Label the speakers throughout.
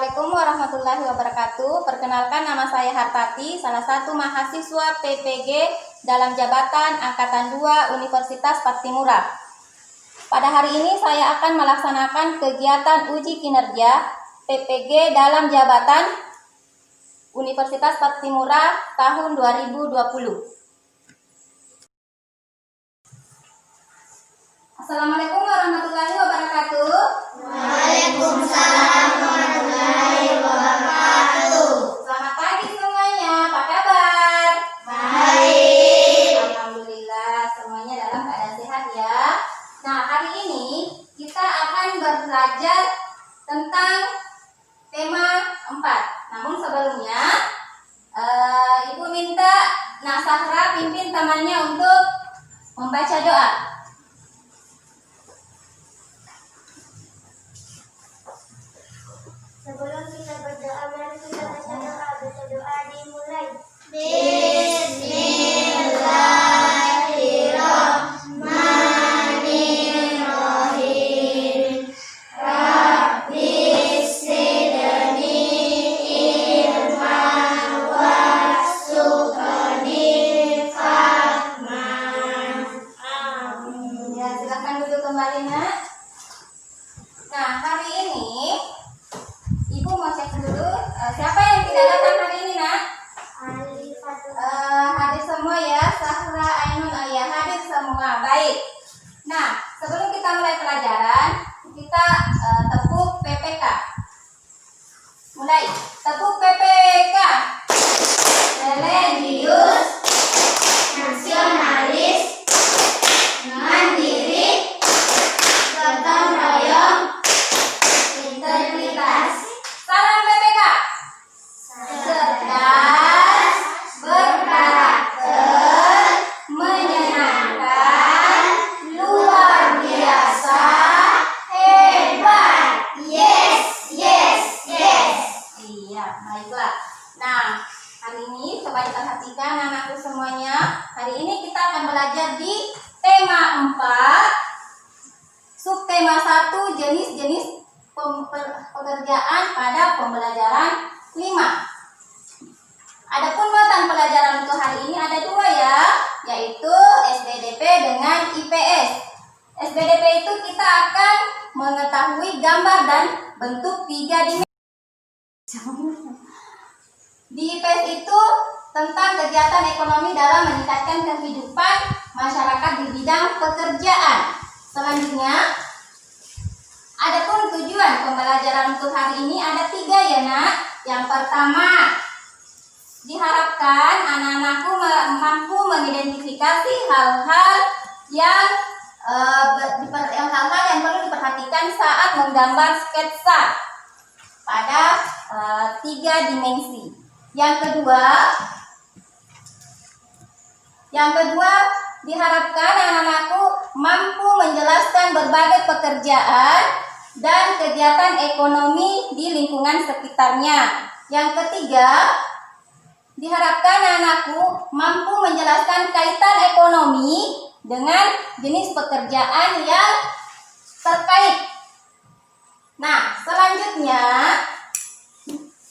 Speaker 1: Assalamualaikum warahmatullahi wabarakatuh. Perkenalkan, nama saya Hartati, salah satu mahasiswa PPG dalam jabatan Angkatan 2 Universitas Pattimura. Pada hari ini saya akan melaksanakan kegiatan uji kinerja PPG dalam jabatan Universitas Pattimura tahun 2020. Assalamualaikum warahmatullahi wabarakatuh.
Speaker 2: Waalaikumsalam warahmatullahi wabarakatuh.
Speaker 1: Selamat pagi semuanya, apa kabar?
Speaker 2: Baik.
Speaker 1: Alhamdulillah, semuanya dalam keadaan sehat ya. Nah, hari ini kita akan belajar tentang tema 4. Namun sebelumnya, Ibu minta Nasahra pimpin temannya untuk membaca doa.
Speaker 2: Sebelum kita berdoa, mari kita baca doa. Baca doa dimulai. Bismillahirrahmanirrahim. Rabbis zidni ilman warzuqni fahman. Amin.
Speaker 1: Ya, silakan duduk kembali, Nak. Nah, hari ini Ibu mau cek dulu siapa yang tidak datang hari ini, Nak? Hadir semua ya, Sahra, Ainun, Ayah hadir semua. Baik. Nah, sebelum kita mulai pelajaran, kita tepuk PPK. Mulai. Tepuk PPK. Religius,
Speaker 2: Nasionalis, mandiri, gotong royong, integritas,
Speaker 1: salam PPK. Cerdas, berkarakter, menyenangkan, luar biasa, hebat.
Speaker 2: yes, yes, yes.
Speaker 1: Iya, baiklah. Nah, hari ini coba diperhatikan anakku semuanya. Hari ini kita akan belajar di tema 4, subtema 1, jenis-jenis pekerjaan pada pembelajaran 5. Adapun matan pelajaran untuk hari ini ada 2 ya, yaitu SBDP dengan IPS. SBDP itu kita akan mengetahui gambar dan bentuk 3 dimensi. Di IPS itu tentang kegiatan ekonomi dalam meningkatkan kehidupan masyarakat di bidang pekerjaan. Selanjutnya, adapun tujuan pembelajaran untuk hari ini ada 3 ya, Nak. Yang pertama, diharapkan anak-anakku mampu mengidentifikasi hal-hal yang perlu diperhatikan saat menggambar sketsa pada 3 dimensi. Yang kedua, diharapkan anak-anakku mampu menjelaskan berbagai pekerjaan dan kegiatan ekonomi di lingkungan sekitarnya. Yang ketiga, diharapkan anakku mampu menjelaskan kaitan ekonomi dengan jenis pekerjaan yang terkait. Nah, selanjutnya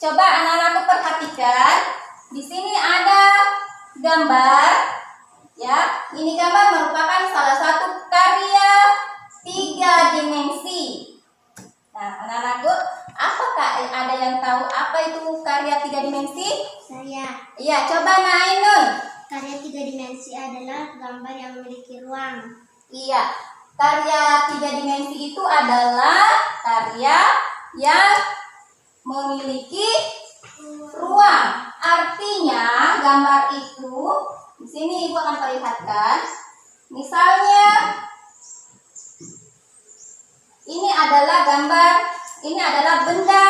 Speaker 1: coba anak-anakku perhatikan. Di sini ada gambar ya. Ini gambar merupakan salah satu karya 3 dimensi. Nah, anak-anakku, apakah ada yang tahu apa itu karya 3 dimensi?
Speaker 2: Saya.
Speaker 1: Iya, coba Nainun.
Speaker 2: Karya 3 dimensi adalah gambar yang memiliki ruang.
Speaker 1: Iya, karya 3 dimensi itu adalah karya yang memiliki ruang. Artinya, gambar itu di sini Ibu akan perlihatkan. Misalnya, ini adalah benda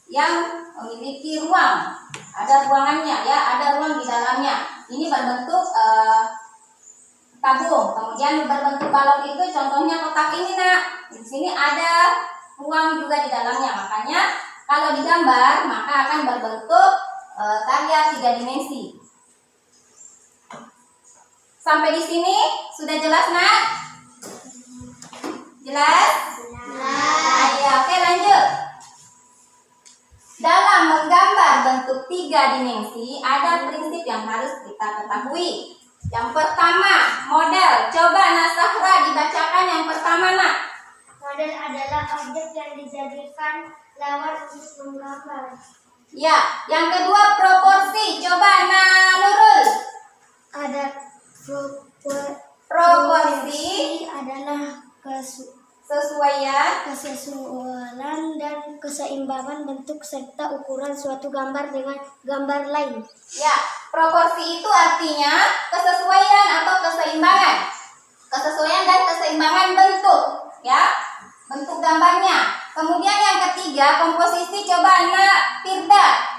Speaker 1: yang memiliki ruang. Ada ruangannya ya, ada ruang di dalamnya. Ini berbentuk tabung. Kemudian berbentuk balon itu contohnya kotak ini, Nak. Di sini ada ruang juga di dalamnya. Makanya kalau digambar maka akan berbentuk karya 3 dimensi. Sampai di sini sudah jelas, Nak? Jelas?
Speaker 2: Jelas.
Speaker 1: Ya, oke lanjut. Dalam menggambar bentuk 3 dimensi, ada prinsip yang harus kita ketahui. Yang pertama, model. Coba Nak Sahra dibacakan yang pertama, Nak.
Speaker 2: Model adalah objek yang dijadikan lawan untuk menggambar.
Speaker 1: Ya, yang kedua proporsi. Coba Nak Nurul.
Speaker 2: Ada
Speaker 1: Proporsi
Speaker 2: adalah
Speaker 1: sesuaian
Speaker 2: kesesuaian dan keseimbangan bentuk serta ukuran suatu gambar dengan gambar lain.
Speaker 1: Ya, proporsi itu artinya kesesuaian atau keseimbangan. Kesesuaian dan keseimbangan bentuk, ya. Bentuk gambarnya. Kemudian yang ketiga, komposisi. Coba Nak Firda.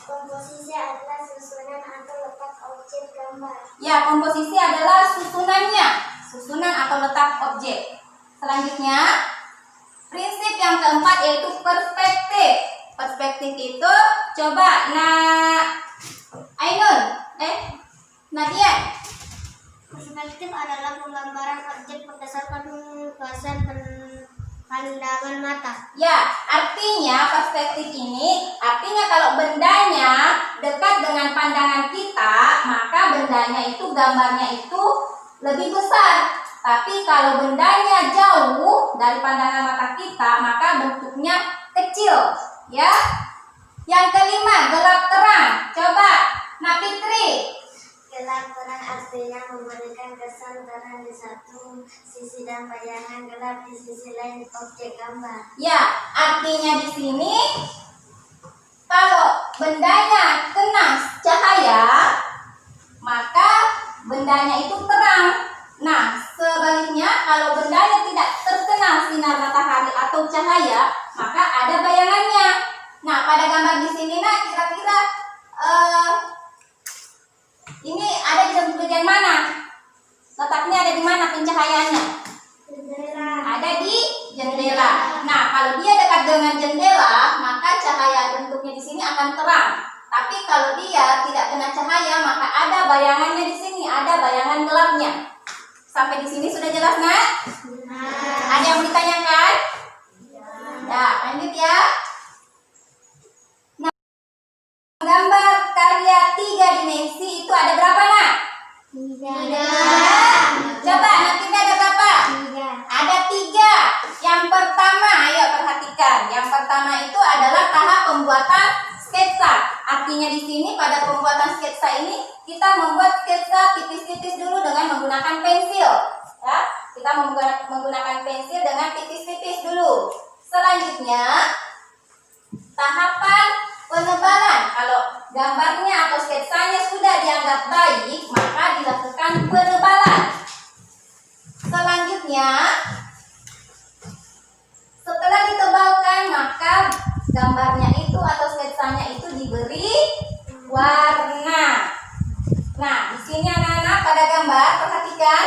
Speaker 2: Komposisi adalah susunan atau letak objek gambar.
Speaker 1: Ya, komposisi adalah susunannya. Susunan atau letak objek. Selanjutnya, prinsip yang keempat yaitu perspektif. Perspektif itu coba Ainun, Nadia.
Speaker 2: Perspektif adalah penggambaran objek berdasarkan luasan pandangan mata.
Speaker 1: Ya, artinya perspektif ini artinya kalau bendanya dekat dengan pandangan kita, maka bendanya itu gambarnya itu lebih besar. Tapi kalau bendanya jauh dari pandangan mata kita, maka bentuknya kecil, ya. Yang kelima, gelap terang. Coba Nak Fitri.
Speaker 2: Gelap terang artinya memberikan kesan terang di satu sisi dan bayangan gelap di sisi lain objek gambar.
Speaker 1: Ya, artinya di sini kalau bendanya kena cahaya, maka bendanya itu terang. Nah, sebaliknya kalau bendanya tidak terkena sinar matahari atau cahaya, maka ada bayangannya. Nah, pada gambar di sini, Nah, kira-kira ini ada di bagian mana? Letaknya ada di mana pencahayaannya?
Speaker 2: Jendela.
Speaker 1: Ada di jendela. Nah, kalau dia dekat dengan jendela, maka cahaya bentuknya di sini akan terang. Tapi kalau dia tidak kena cahaya, maka ada bayangannya di sini, ada bayangan gelapnya. Sampai di sini sudah jelas, Nak? Ada yang ditanyakan? Ya, lanjut ya. Nah, gambar karya 3 dimensi itu ada berapa, Nak?
Speaker 2: 3.
Speaker 1: Coba, nanti ada berapa?
Speaker 2: 3.
Speaker 1: Ada 3. Yang pertama, ayo perhatikan. Yang pertama itu adalah tahap pembuatan sketsa. Artinya di sini pada pembuatan sketsa ini kita membuat sketsa tipis-tipis dulu dengan menggunakan pensil. Ya, kita menggunakan pensil dengan tipis-tipis dulu. Selanjutnya, tahapan penebalan. Kalau gambarnya atau sketsanya sudah dianggap baik, maka dilakukan penebalan. Selanjutnya, setelah ditebalkan, maka gambarnya itu atau sketsanya itu diberi warna. Nah, di sini anak-anak pada gambar perhatikan.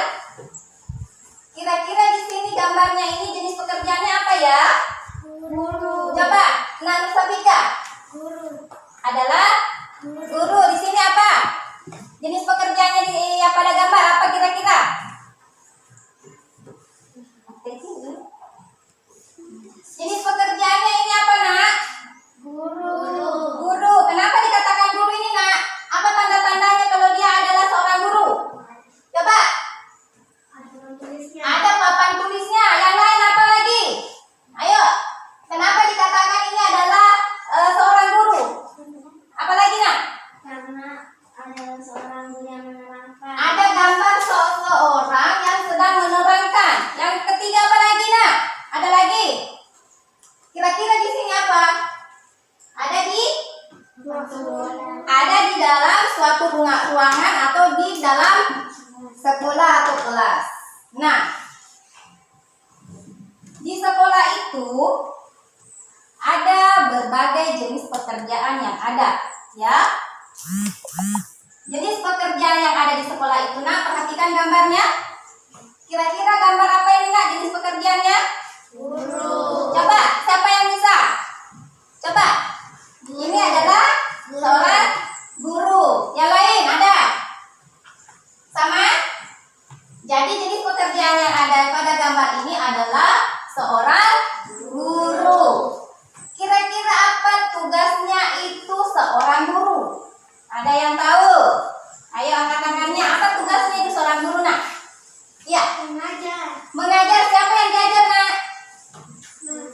Speaker 1: Kira-kira di sini gambarnya ini jenis pekerjaannya apa ya?
Speaker 2: Guru.
Speaker 1: Coba, Nana Sabika.
Speaker 2: Guru.
Speaker 1: Adalah guru. Di sini apa? Jenis pekerjaannya di pada gambar apa kira-kira? Jenis pekerjaannya ini apa, Nak?
Speaker 2: Guru.
Speaker 1: Guru. Kenapa dikatakan guru ini, Nak? Apa tanda-tandanya kalau dia adalah seorang guru? Coba. Ada papan tulisnya. Yang lain apa lagi? Ayo. Kenapa dikatakan ini adalah seorang guru? Apa lagi, Nak?
Speaker 2: Karena ada seorang guru yang menerangkan.
Speaker 1: Ada gambar seseorang yang sedang menerangkan. Yang ketiga apa lagi, Nak? Ada lagi? Kira-kira di sini apa? Ada di dalam suatu ruangan atau di dalam sekolah atau kelas. Nah, di sekolah itu ada berbagai jenis pekerjaan yang ada, ya. Jenis pekerjaan yang ada di sekolah itu, Nah, perhatikan gambarnya. Kira-kira gambar apa ini, Nak, jenis pekerjaannya?
Speaker 2: Guru.
Speaker 1: Coba, siapa yang bisa? Coba. Ini adalah seorang guru. Yang lain ada? Sama? Jadi jenis pekerjaan yang ada pada gambar ini adalah seorang guru. Kira-kira apa tugas seorang guru? Ada yang tahu? Ayo angkat tangannya. Apa tugasnya itu seorang guru, nak? Ya.
Speaker 2: Mengajar.
Speaker 1: Mengajar. Siapa yang diajar, nak?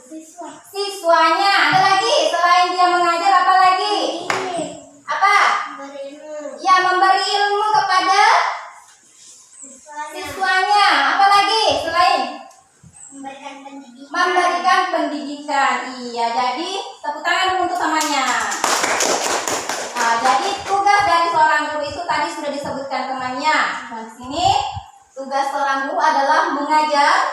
Speaker 2: Siswa.
Speaker 1: Siswanya. Ada lagi? Selain dia mengajar, apa lagi?
Speaker 2: Ini.
Speaker 1: Apa?
Speaker 2: Berilmu.
Speaker 1: Ya, memberi ilmu kepada
Speaker 2: Siswanya.
Speaker 1: siswanya. Apa lagi? Selain
Speaker 2: Memberikan pendidikan.
Speaker 1: memberikan pendidikan. Iya, jadi tepuk tangan dulu untuk samanya. Nah, jadi tugas dari seorang guru itu tadi sudah disebutkan temannya. Nah, di sini tugas seorang guru adalah mengajar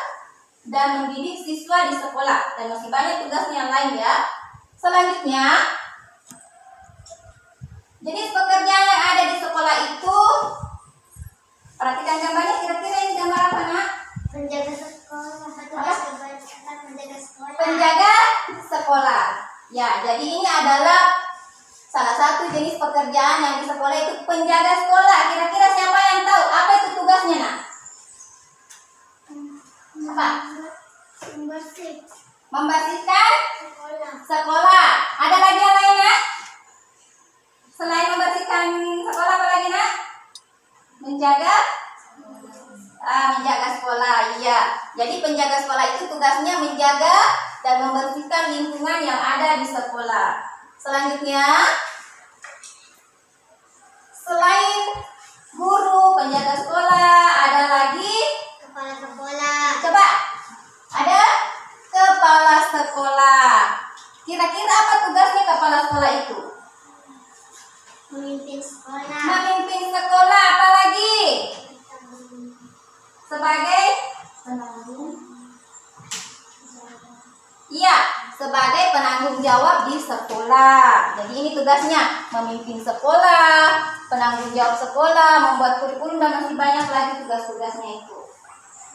Speaker 1: dan mendidik siswa di sekolah. Dan masih banyak tugasnya yang lain ya. Selanjutnya, jenis pekerjaan yang ada di sekolah itu, perhatikan gambarnya, kira-kira ini gambar apa, nak?
Speaker 2: Penjaga sekolah. Petugas kebersihan penjaga sekolah.
Speaker 1: Penjaga sekolah. Ya, jadi ini adalah salah satu jenis pekerjaan yang di sekolah itu penjaga sekolah. Kira-kira siapa yang tahu apa itu tugasnya, nak? Apa?
Speaker 2: Membersih
Speaker 1: Membersihkan
Speaker 2: sekolah.
Speaker 1: sekolah. Ada lagi yang lain, nak? Selain membersihkan sekolah, apa lagi, nak? Menjaga menjaga sekolah. Iya. Jadi penjaga sekolah itu tugasnya menjaga dan membersihkan lingkungan yang ada di sekolah. Selanjutnya, selain guru, penjaga sekolah, ada lagi
Speaker 2: Kepala sekolah.
Speaker 1: coba ada kepala sekolah. Kira-kira apa tugasnya kepala sekolah itu?
Speaker 2: Memimpin sekolah.
Speaker 1: Memimpin sekolah. Apa lagi? Sebagai iya, sebagai penanggung jawab di sekolah. Jadi ini tugasnya memimpin sekolah, penanggung jawab sekolah, membuat kurikulum dan masih banyak lagi tugas-tugasnya itu.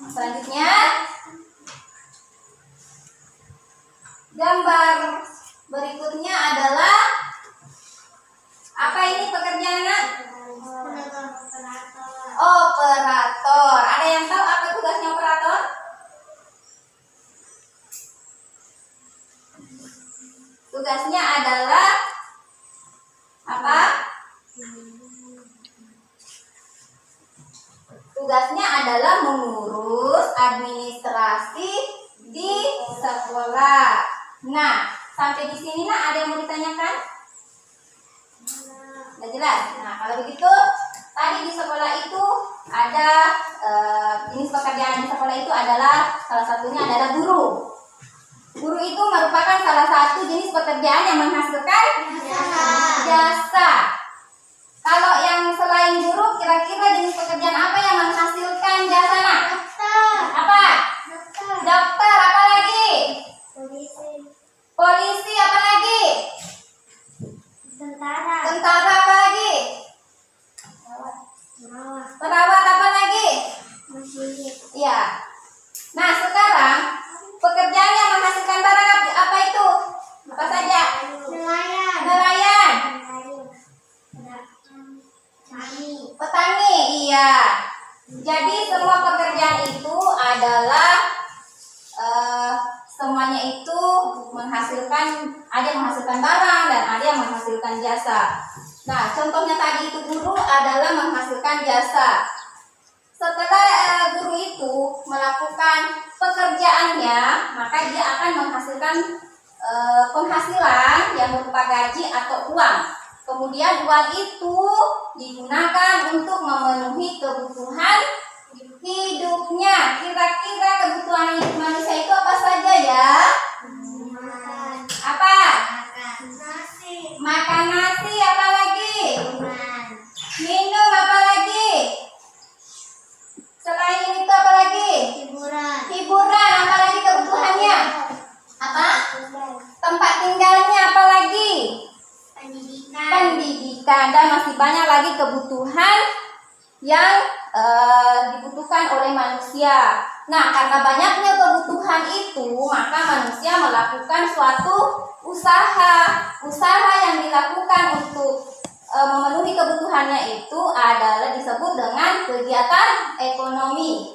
Speaker 1: Selanjutnya, gambar berikutnya adalah apa ini pekerjaannya? Operator. Ada yang tahu apa tugasnya operator? Tugasnya adalah apa? Tugasnya adalah mengurus administrasi di sekolah. Nah, sampai di sini nak ada yang mau ditanyakan? Udah jelas? Nah, kalau begitu tadi di sekolah itu ada jenis pekerjaan di sekolah itu adalah salah satunya adalah guru. Guru itu merupakan salah satu jenis pekerjaan yang menghasilkan jasa. Kalau yang selain guru, kira-kira jenis pekerjaan apa yang menghasilkan jasa, nak? Apa? Dokter. Apa lagi? Polisi. Apa lagi? Tentara. Apa lagi? Perawat. Apa lagi? Iya. Nah, sekarang pekerjaan yang menghasilkan barang apa itu? Apa saja? Nelayan. Petani. Iya. Jadi semua pekerjaan itu adalah semuanya itu menghasilkan, ada yang menghasilkan barang dan ada yang menghasilkan jasa. Nah, contohnya tadi itu guru adalah menghasilkan jasa. Setelah guru itu melakukan pekerjaannya, maka dia akan menghasilkan penghasilan yang berupa gaji atau uang. Kemudian uang itu digunakan untuk memenuhi kebutuhan hidupnya. Kira-kira kebutuhan hidup manusia itu apa saja ya? Apa? Makan nasi. Apa lagi? Minum. Apa lagi? Selain itu apa lagi? Hiburan. Apa lagi kebutuhannya? Apa? Tempat tinggalnya. Apa lagi? Pendidikan. Dan masih banyak lagi kebutuhan yang dibutuhkan oleh manusia. Nah, karena banyaknya kebutuhan itu, maka manusia melakukan suatu usaha yang dilakukan untuk memenuhi kebutuhannya itu adalah disebut dengan kegiatan ekonomi.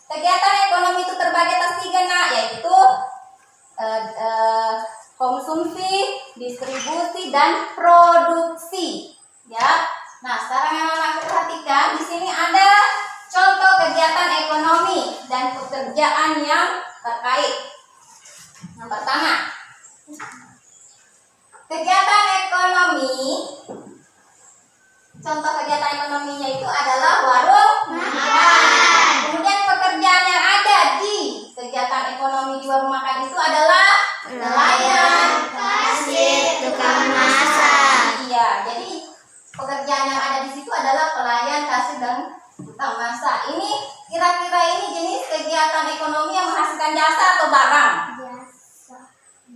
Speaker 1: Kegiatan ekonomi itu terbagi atas 3, nak, yaitu konsumsi, distribusi, dan produksi. Ya. Nah, sekarang anak-anak perhatikan di sini ada contoh kegiatan ekonomi dan pekerjaan yang terkait. Yang pertama, kegiatan ekonomi. Contoh kegiatan ekonominya itu adalah warung makan. Kemudian pekerjaan yang ada di kegiatan ekonomi di warung makan itu adalah pelayan,
Speaker 2: kasir, tukang masak.
Speaker 1: Iya, jadi pekerjaan yang ada di situ adalah pelayan, kasir, dan tukang masak. Ini kira-kira ini jenis kegiatan ekonomi yang menghasilkan jasa atau barang?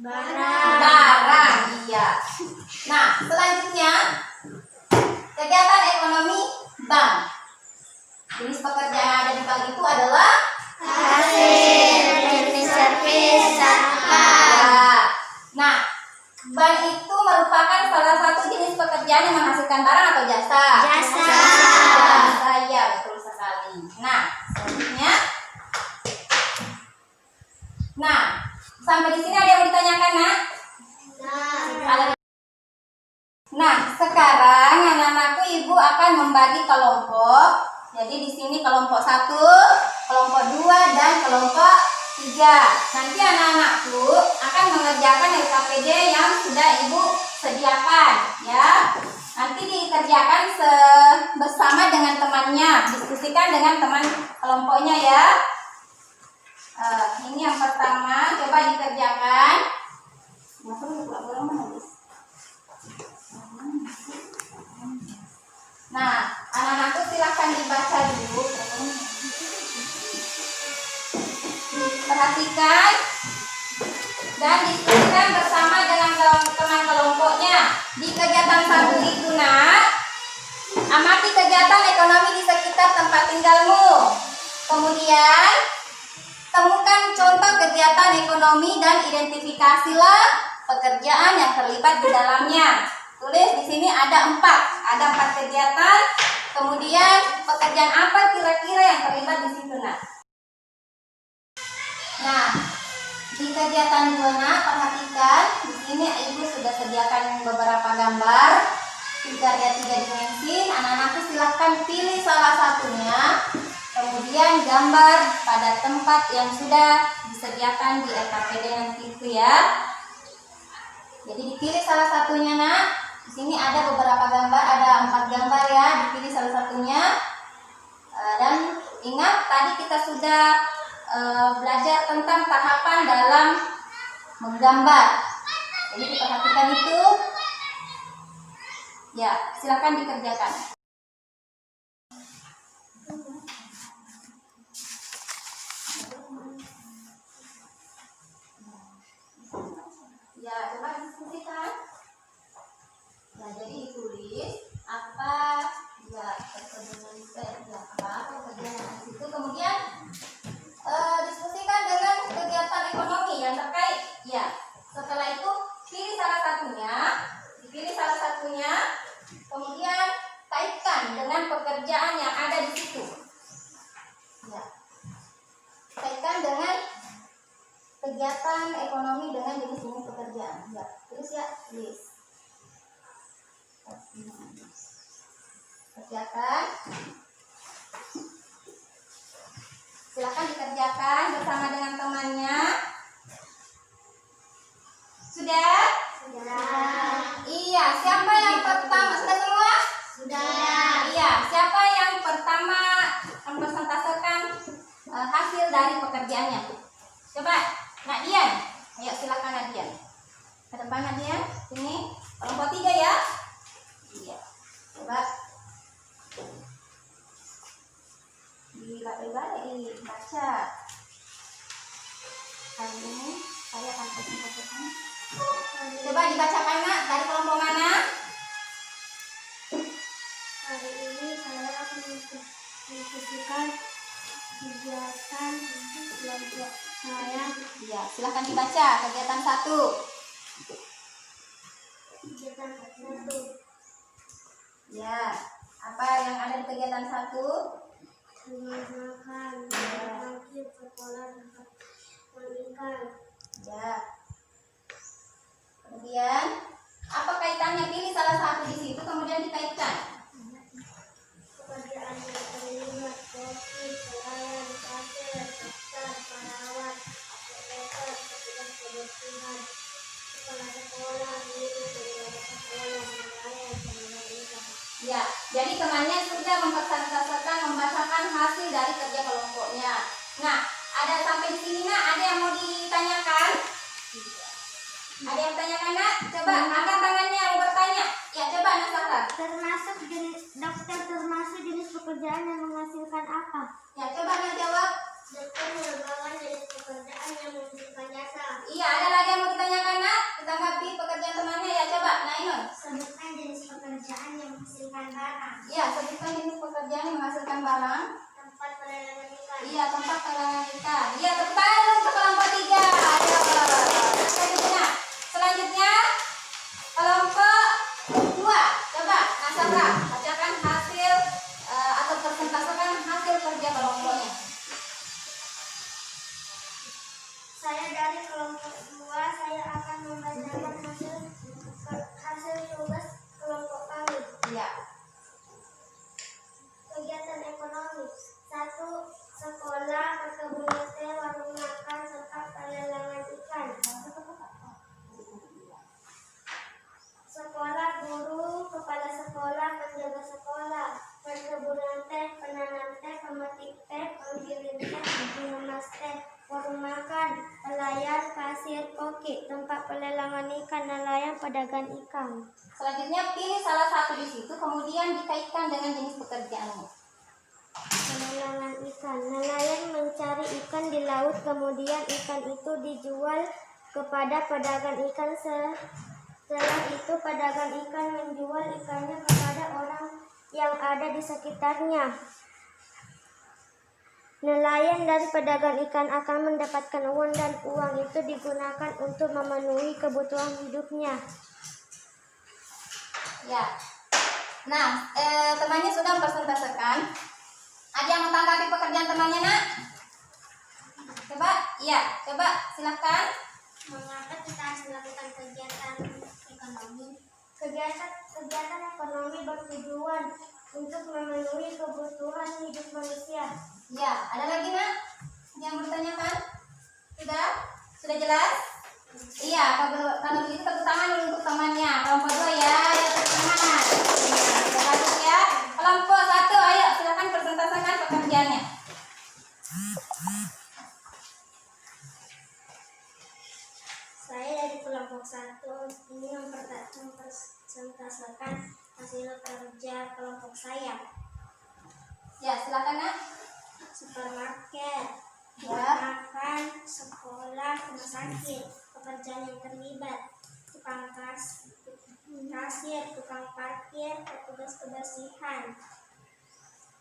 Speaker 1: Barang, iya. Nah, selanjutnya kegiatan ekonomi bank. Jenis pekerjaan yang ada di bank itu adalah
Speaker 2: Kasir, cleaning service, satpam.
Speaker 1: ya. Nah, bank itu merupakan salah satu jenis pekerjaan yang menghasilkan barang atau jasa?
Speaker 2: Jasa.
Speaker 1: Jasa, ya, betul sekali. Nah, selanjutnya. Nah, sampai di sini ada yang mau ditanyakan, Nak? Nah, sekarang anak-anakku ibu akan membagi kelompok. Jadi di sini kelompok 1, kelompok 2, dan kelompok 3. Nanti anak-anakku akan mengerjakan LKPD yang sudah ibu sediakan, ya. Nanti dikerjakan bersama dengan temannya, diskusikan dengan teman kelompoknya, ya. Ini yang pertama, coba dikerjakan. Nah, anak-anakku silahkan dibaca dulu. Perhatikan dan diskusikan bersama dengan teman kelompoknya. Di kegiatan 1 itu, Nak, amati kegiatan ekonomi di sekitar tempat tinggalmu. Kemudian temukan contoh kegiatan ekonomi dan identifikasilah pekerjaan yang terlibat di dalamnya. Tulis di sini ada 4 kegiatan. Kemudian pekerjaan apa kira-kira yang terlibat di situ, Nak? Nah, di kegiatan 2, Nak, perhatikan di sini ibu sudah sediakan beberapa gambar 3 dimensi. Anak-anakku silahkan pilih salah satunya. Kemudian gambar pada tempat yang sudah disediakan di LKPD nanti itu, ya. Jadi dipilih salah satunya, Nak. Di sini ada beberapa gambar, ada 4 gambar, ya. Dipilih salah satunya. Dan ingat tadi kita sudah belajar tentang tahapan dalam menggambar. Jadi diperhatikan itu. Ya, silakan dikerjakan. Ya, coba diskusikan. Ya, jadi ditulis apa ya apa pekerjaan yang di situ. Kemudian diskusikan dengan kegiatan ekonomi yang terkait. Ya, setelah itu pilih salah satunya, dipilih salah satunya. Kemudian kaitkan dengan pekerjaan yang ada di situ. Ya, kaitkan dengan kegiatan ekonomi dengan jenis-jenis pekerjaan. Ya, terus ya, list. Kerjakan. Silakan dikerjakan bersama dengan temannya. Sudah?
Speaker 2: Sudah.
Speaker 1: Iya, siapa yang pertama? Sudah semua?
Speaker 2: Sudah.
Speaker 1: Iya, siapa yang pertama mempresentasekan hasil dari pekerjaannya? Coba, Nak Dian. Ayo silakan Nak Dian. Ke depan Nak Dian. Sini, kelompok 3, ya. Iya. Coba dibaca. Kali ini saya akan presentasikan. Coba dibacakan, Nak, dari kelompok mana?
Speaker 2: Hari ini saya akan mendiskusikan kegiatan kelompok saya.
Speaker 1: Iya, silakan dibaca kegiatan 1.
Speaker 2: Kegiatan 1.
Speaker 1: Ya, apa yang ada di kegiatan 1?
Speaker 2: Makan, pergi sekolah, tempat ikan.
Speaker 1: Ya. temannya sudah mempresentasikan, membacakan hasil dari kerja kelompoknya. Nah, ada sampai di sini nak, ada yang mau ditanyakan? Ada yang tanyakan nak? Coba angkat tangannya yang mau bertanya. Ya, coba Nasahra.
Speaker 2: Termasuk jenis pekerjaan yang menghasilkan apa?
Speaker 1: Ya, coba nak jawab.
Speaker 2: Dokter merupakan jenis pekerjaan yang menghasilkan jasa.
Speaker 1: Iya, ada lagi yang mau ditanyakan nak? Ditanggapi pekerjaan temannya ya, coba Nainun.
Speaker 2: Sebutkan jenis pekerjaan yang menghasilkan barang.
Speaker 1: Iya, sebutkan jenis pekerjaan yang menghasilkan barang.
Speaker 2: Tempat pelelangan ikan.
Speaker 1: Iya, tempat pelelangan ikan. Iya, tepuk tangan untuk kelompok 3. Ayo. Selanjutnya kelompok 2. Coba Nasabra bacakan hasil atau presentasikan hasil kerja kelompoknya.
Speaker 2: Saya dari kelompok 2, saya akan membacakan hasil tugas kelompok kami.
Speaker 1: Iya.
Speaker 2: Kegiatan ekonomi. 1. Sekolah, perkebunan teh, warung makan, serta pelelangan ikan. Sekolah, guru, kepala sekolah, penjaga sekolah, perkebunan teh, penanam teh, pemetik teh, penggiling teh, pengemas teh, warung makan, pelayan, kasir, koki, tempat pelelangan ikan, nelayan, pedagang ikan.
Speaker 1: Selanjutnya pilih salah satu di situ, kemudian dikaitkan dengan jenis pekerjaannya.
Speaker 2: Pelelangan ikan. Nelayan mencari ikan di laut, kemudian ikan itu dijual kepada pedagang ikan. Setelah itu pedagang ikan menjual ikannya kepada orang yang ada di sekitarnya. Nelayan dan pedagang ikan akan mendapatkan uang dan uang itu digunakan untuk memenuhi kebutuhan hidupnya.
Speaker 1: Ya. Nah, temannya sudah mempresentasikan. Ada yang menanggapi pekerjaan temannya nak? Coba, iya, coba silakan.
Speaker 2: Mengapa kita harus melakukan kegiatan ekonomi? Kegiatan ekonomi bertujuan untuk memenuhi kebutuhan hidup manusia.
Speaker 1: Ya, ada lagi nak yang bertanyakan? Sudah jelas? Iya, kalau begitu tepuk tangan dulu untuk temannya. Kelompok 2 ya, ayo tepuk tangan. Sudah lanjut ya. Kelompok 1, ayo silakan presentasikan pekerjaannya.
Speaker 2: Saya dari kelompok 1 ini mempresentasikan hasil kerja kelompok saya.
Speaker 1: Ya, silakan nak.
Speaker 2: Supermarket,
Speaker 1: Ya.
Speaker 2: makan, sekolah, rumah sakit, pekerjaan yang terlibat, tukang kasir, tukang parkir, petugas kebersihan,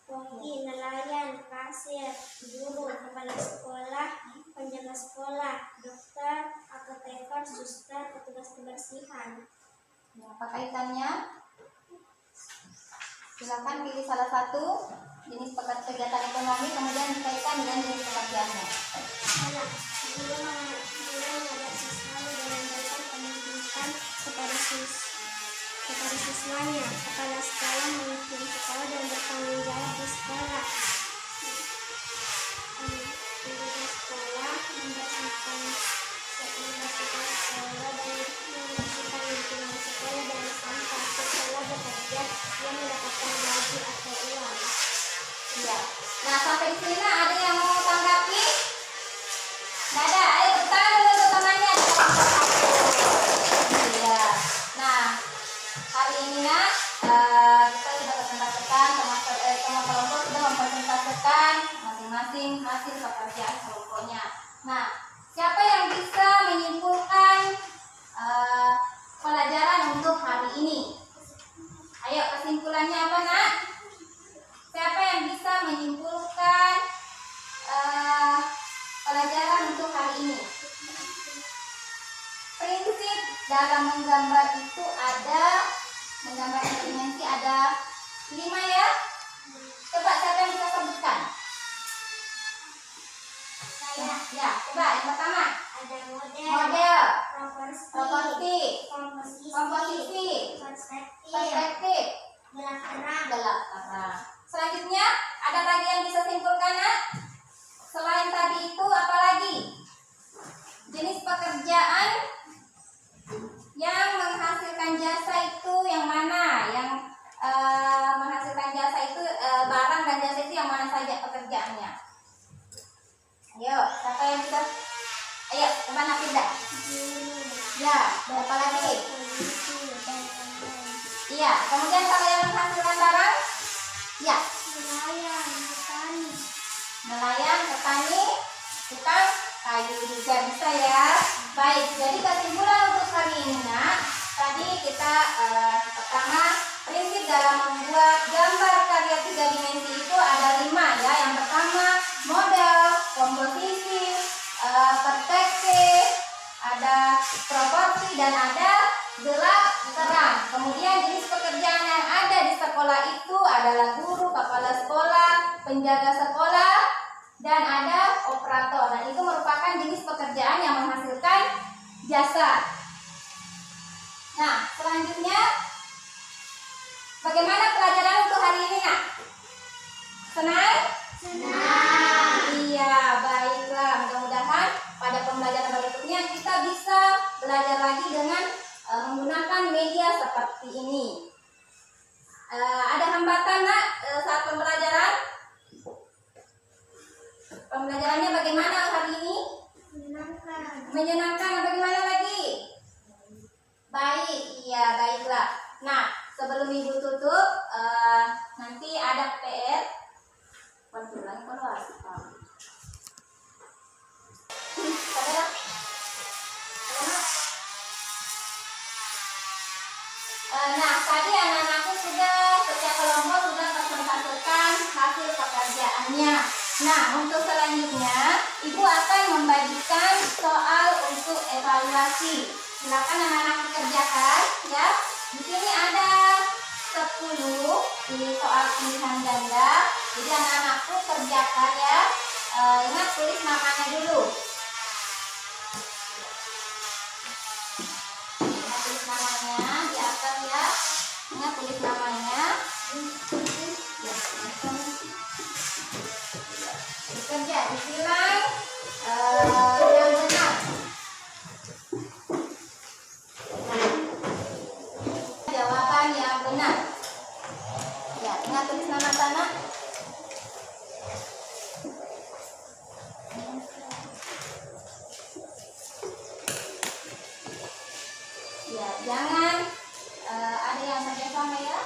Speaker 2: koki, nelayan, kasir, guru, kepala sekolah, penjaga sekolah, dokter, apoteker, suster, petugas kebersihan.
Speaker 1: Ya, apa kaitannya? Silakan pilih salah satu jenis kegiatan ekonomi, kemudian dikaitkan dengan jenis pekerjaannya.
Speaker 2: Guru mengajar siswa dengan memberikan pendidikan kepada siswanya. Kepala sekolah memimpin sekolah dan bertanggung jawab di sekolah. Penjaga sekolah membersihkan sekolah dan membersihkan lingkungan sekolah dari sampah. Sekolah bekerja yang mendapatkan gaji atau uang.
Speaker 1: Iya. Nah, sampai di sini ada yang mau tanggapi? Nggak ada. Ayo tepuk tangan dulu untuk temannya. Iya. Nah, hari ini nak kita sudah presentasikan, semua kelompok sudah mempresentasikan masing-masing hasil pekerjaan kelompoknya. Nah, siapa yang bisa menyimpulkan pelajaran untuk hari ini? Ayo, kesimpulannya apa nak? Siapa yang bisa menyimpulkan pelajaran untuk hari ini? Prinsip dalam menggambar itu ada, menggambar dimensi ada 5 ya. Coba siapa yang bisa sebutkan?
Speaker 2: Saya.
Speaker 1: Ya, coba yang pertama.
Speaker 2: Ada
Speaker 1: Model,
Speaker 2: proporsi,
Speaker 1: komposisi, perspektif,
Speaker 2: gelap terang.
Speaker 1: gelap terang. Selanjutnya, ada lagi yang bisa simpulkan nak? Selain tadi itu apa lagi? Jenis pekerjaan yang menghasilkan jasa itu yang mana? Yang menghasilkan yang bisa? Ayo, kemana pindah? Ya, apa lagi? Iya, kemudian kalau yang menghasilkan barang? Ya. Nelayan, petani, tukang kayu juga bisa ya. Baik, jadi kesimpulan untuk hari ini nak, tadi kita pertama prinsip dalam membuat gambar karya 3 dimensi itu ada 5 ya. Yang pertama model, komposisi, perspektif, ada proporsi dan ada gelap terang. Kemudian jenis pekerjaan yang ada di sekolah itu adalah guru, kepala sekolah, penjaga sekolah, dan ada operator. Dan itu merupakan jenis pekerjaan yang menghasilkan jasa. Nah, selanjutnya bagaimana pelajaran untuk hari ini nak? Senang? Senang. Iya, baiklah. Mudah-mudahan pada pembelajaran berikutnya kita bisa belajar lagi dengan menggunakan media seperti ini. Ada hambatan nak saat pembelajaran? Pembelajarannya bagaimana hari ini? Menyenangkan. Menyenangkan. Bagaimana lagi? Baik, iya baiklah. Nah, sebelum ibu tutup, nanti ada PR. Nah, tadi anak-anakku sudah setiap kelompok sudah presentasikan hasil pekerjaannya. Nah, untuk selanjutnya ibu akan membagikan soal untuk evaluasi. Silakan anak-anak dikerjakan ya. Di sini ada 10 di soal pilihan ganda. Jadi anak-anakku kerjakan ya. Ingat tulis namanya dulu. Ingat tulis namanya di atas ya. Ingat tulis namanya. Kerja disilang yang benar. Jawaban yang benar. Ya, ingat tulis nama sana. Ya, jangan ada yang kerjasama ya.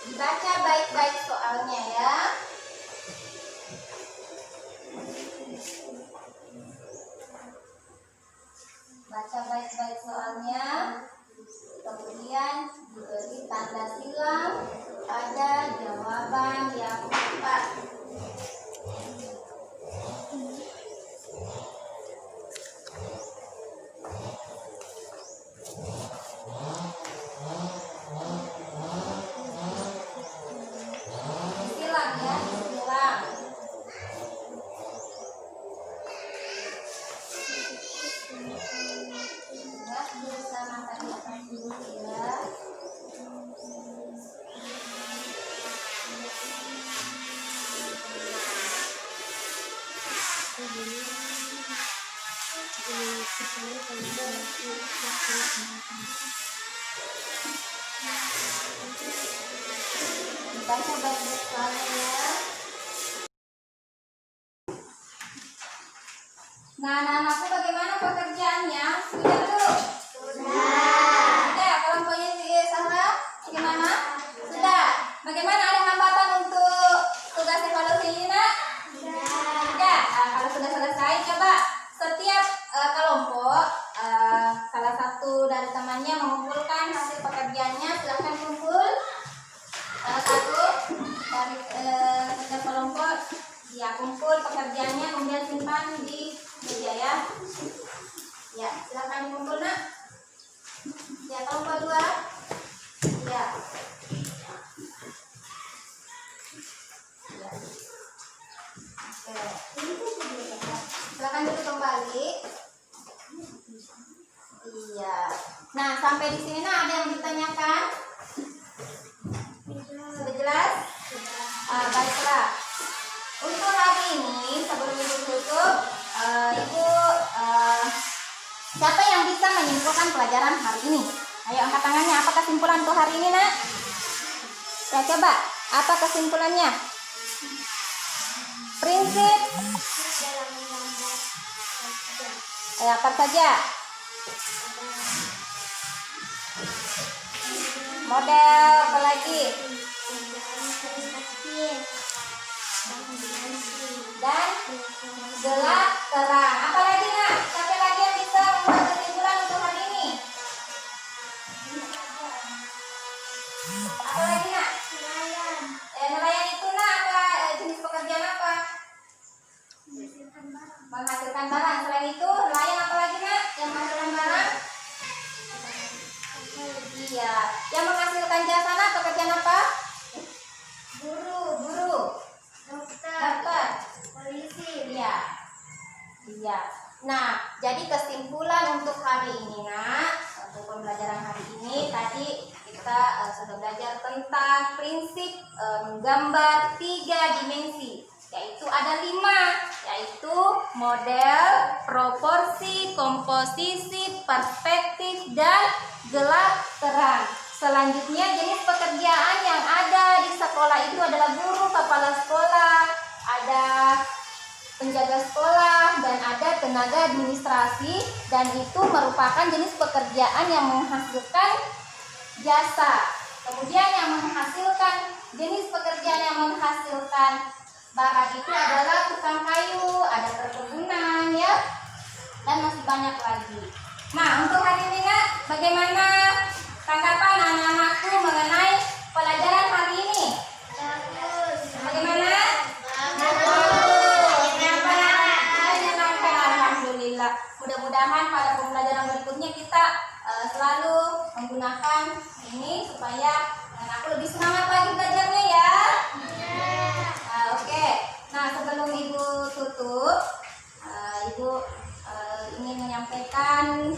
Speaker 1: Dibaca baik-baik soalnya ya. Baca baik-baik soalnya. Kemudian diberi tanda silang pada jawaban yang tepat. Disilang ya, disilang. Ya, bisa makan di atas dulu ya. Dibaca baik-baik soalnya ya. Nah, anak-anakku bagaimana pekerjaannya? Sudah belum? Sudah. Kelompoknya si Sarah bagaimana? Sudah. Bagaimana, ada hambatan untuk tugas evaluasi ini nak? Sudah. Nah, kalau sudah selesai, coba setiap kelompok salah satu dari temannya mengumpulkan hasil pekerjaannya. Silahkan kumpul. Salah satu dari setiap kelompok ya kumpul pekerjaannya, kemudian simpan di meja ya. Ya, silakan kumpul nak. Ya, kelompok 2. Ya. Ya. Oke. Silakan duduk kembali. Iya. Nah, sampai di sini nah, ada yang ditanyakan? Sudah jelas? Baiklah. Untuk hari ini sebelum ibu tutup, ibu siapa yang bisa menyimpulkan pelajaran hari ini? Ayo angkat tangannya. Apa kesimpulan untuk hari ini, nak? Ya, coba. Apa kesimpulannya? Prinsip. Apa saja? Model apa lagi? Dan gelap terang. Apa lagi, nak? Siapa lagi yang bisa membuat kesimpulan untuk hari ini? Apa lagi, nak? Nelayan itu, nak, apa jenis pekerjaan apa? Menghasilkan barang. Selain itu, nelayan apa lagi, nak? Yang menghasilkan barang? Iya. Yang menghasilkan jasa, nak, pekerjaan apa? Guru. Dokter.
Speaker 2: Polisi.
Speaker 1: Iya. Nah, jadi kesimpulan untuk hari ini, nak, untuk pembelajaran hari ini tadi kita sudah belajar tentang prinsip menggambar 3 dimensi, yaitu ada 5, yaitu model, proporsi, komposisi, perspektif, dan gelap terang. Selanjutnya, jenis pekerjaan yang ada di sekolah itu adalah guru, kepala sekolah, ada penjaga sekolah, dan ada tenaga administrasi, dan itu merupakan jenis pekerjaan yang menghasilkan jasa. Kemudian yang menghasilkan jenis pekerjaan yang menghasilkan barang itu adalah tukang kayu, ada perkebunan, ya, dan masih banyak lagi. Nah, untuk hari ini, nak, bagaimana tanggapan anak-anakku mengenai pelajaran hari ini?
Speaker 2: Bagus.
Speaker 1: Bagaimana? Alhamdulillah. Mudah-mudahan pada pembelajaran berikutnya kita selalu menggunakan ini supaya aku lebih semangat lagi belajarnya, ya. Oke. Nah, sebelum Ibu tutup, Ibu ingin menyampaikan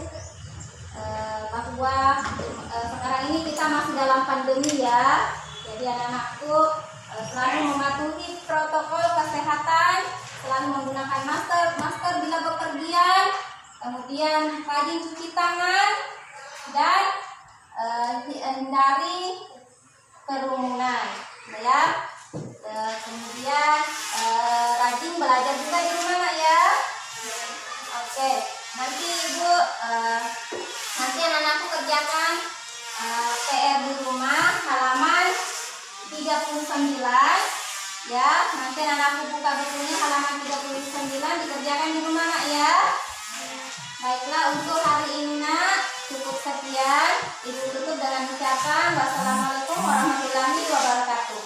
Speaker 1: bahwa sekarang ini kita masih dalam pandemi, ya. Jadi anak-anakku selalu mematuhi protokol kesehatan, selalu menggunakan masker bila bepergian, kemudian rajin cuci tangan, dan hindari kerumunan, ya. Kemudian rajin belajar juga di rumah, nak, ya. Oke, nanti Ibu nanti anak-anakku kerjakan PR di rumah halaman 39, ya. Nanti anak-anakku buka bukunya halaman 39, dikerjakan di rumah, nak, ya. Baiklah, untuk hari ini, nak, cukup sekian. Ibu tutup dengan ucapan wassalamualaikum warahmatullahi wabarakatuh.